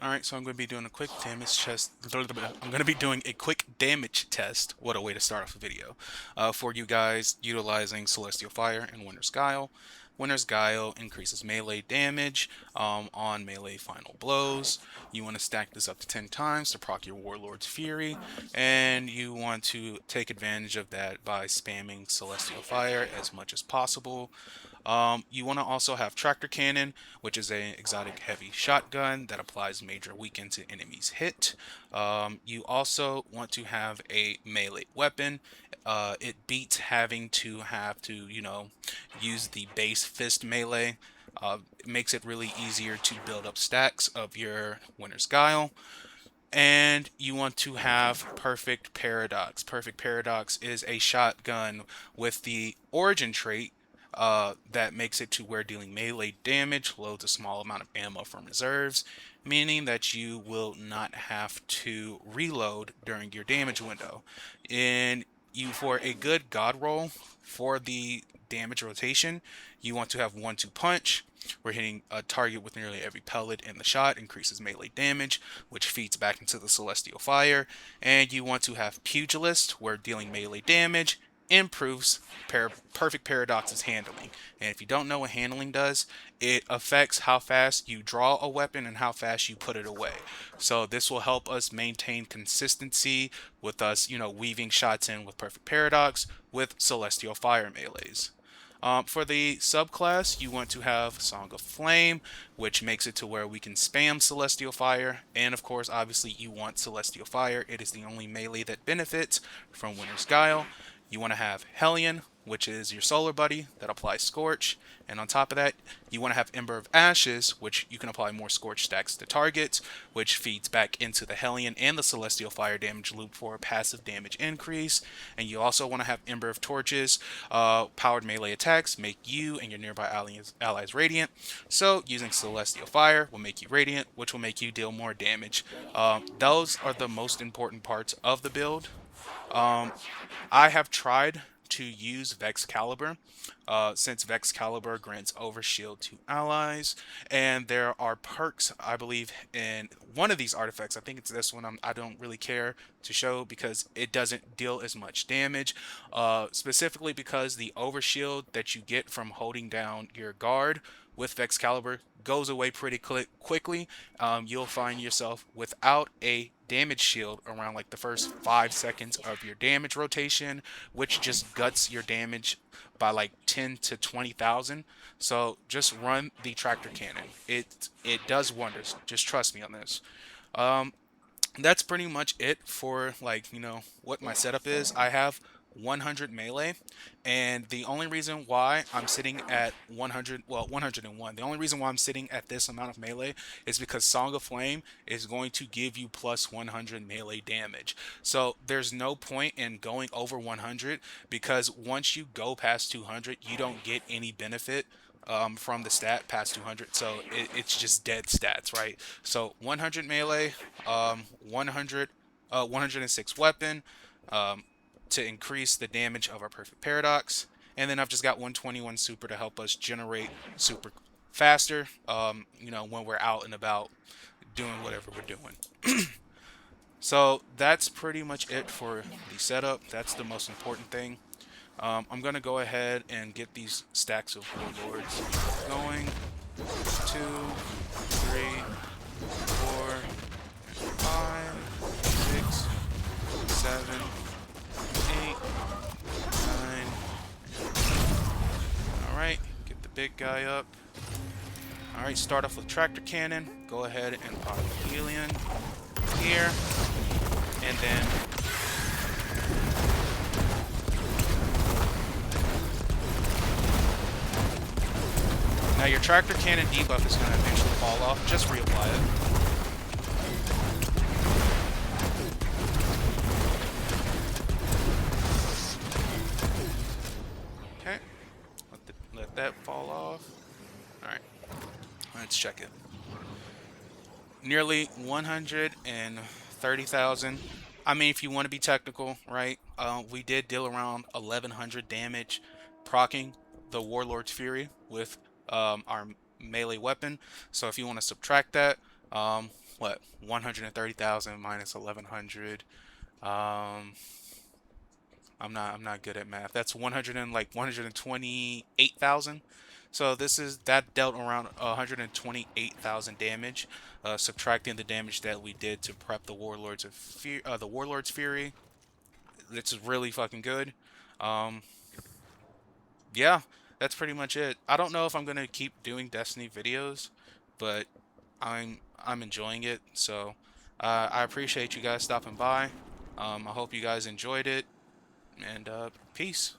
Alright, so I'm going to be doing a quick damage test. I'm going to be doing a quick damage test. What a way to start off a video. For you guys utilizing Celestial Fire and Winter's Guile. Winter's Guile increases melee damage on melee final blows. You want to stack this up to 10 times to proc your Warlord's Fury. And you want to take advantage of that by spamming Celestial Fire as much as possible. You want to also have Tractor Cannon, which is an exotic heavy shotgun that applies major weaken to enemies hit. You also want to have a melee weapon. It beats having to use the base fist melee. It makes it really easier to build up stacks of your Winter's Guile. And you want to have Perfect Paradox. Perfect Paradox is a shotgun with the origin trait that makes it to where dealing melee damage loads a small amount of ammo from reserves, meaning that you will not have to reload during your damage window. And for a good god roll for the damage rotation, you want to have 1-2 punch. We're hitting a target with nearly every pellet in the shot, increases melee damage, which feeds back into the Celestial Fire. And you want to have Pugilist, where dealing melee damage improves Perfect Paradox's handling. And if you don't know what handling does, it affects how fast you draw a weapon and how fast you put it away. So this will help us maintain consistency with us, weaving shots in with Perfect Paradox with Celestial Fire melees. For the subclass, you want to have Song of Flame, which makes it to where we can spam Celestial Fire. And of course, obviously, you want Celestial Fire. It is the only melee that benefits from Winter's Guile. You want to have Hellion, which is your solar buddy that applies Scorch. And on top of that, you want to have Ember of Ashes, which you can apply more Scorch stacks to targets, which feeds back into the Hellion and the Celestial Fire damage loop for a passive damage increase. And you also want to have Ember of Torches, powered melee attacks make you and your nearby allies radiant. So using Celestial Fire will make you radiant, which will make you deal more damage. Those are the most important parts of the build. I have tried to use Vex Caliber, since Vex Caliber grants overshield to allies, and there are perks, I believe, in one of these artifacts. I think it's this one. I don't really care to show because it doesn't deal as much damage, specifically because the overshield that you get from holding down your guard with Vex Caliber goes away pretty quickly. You'll find yourself without a damage shield around like the first 5 seconds of your damage rotation, which just guts your damage by like 10 to 20,000. So just run the tractor cannon. It does wonders. Just trust me on this. Um, that's pretty much it for what my setup is. I have 100 melee, and the only reason why I'm sitting at 100, well, 101, the only reason why I'm sitting at this amount of melee is because Song of Flame is going to give you plus 100 melee damage. So there's no point in going over 100, because once you go past 200 you don't get any benefit from the stat past 200. So it's just dead stats, right? So 100 melee, 100 106 weapon, um, to increase the damage of our Perfect Paradox. And then I've just got 121 super to help us generate super faster, when we're out and about doing whatever we're doing. So that's pretty much it for the setup. That's the most important thing. I'm going to go ahead and get these stacks of warlords going. 2, 3, 4, 5, 6, 7, 8, 9. Alright, get the big guy up. Alright, start off with Tractor Cannon. Go ahead and pop the Helion here. And then now your Tractor Cannon debuff is going to eventually fall off. Just reapply it. Okay. Let that fall off. Alright. Let's check it. Nearly 130,000. I mean, if you want to be technical, right? We did deal around 1,100 damage proccing the Warlord's Fury with our melee weapon. So if you want to subtract that, What? 130,000 minus 1100. Um, I'm not good at math. That's 100 and like 128,000. So this is that dealt around 128,000 damage, subtracting the damage that we did to prep the Warlords of Fear, the Warlord's Fury. This is really fucking good. Um, yeah, that's pretty much it. I don't know if I'm gonna keep doing Destiny videos, but I'm enjoying it. So I appreciate you guys stopping by. I hope you guys enjoyed it, and peace.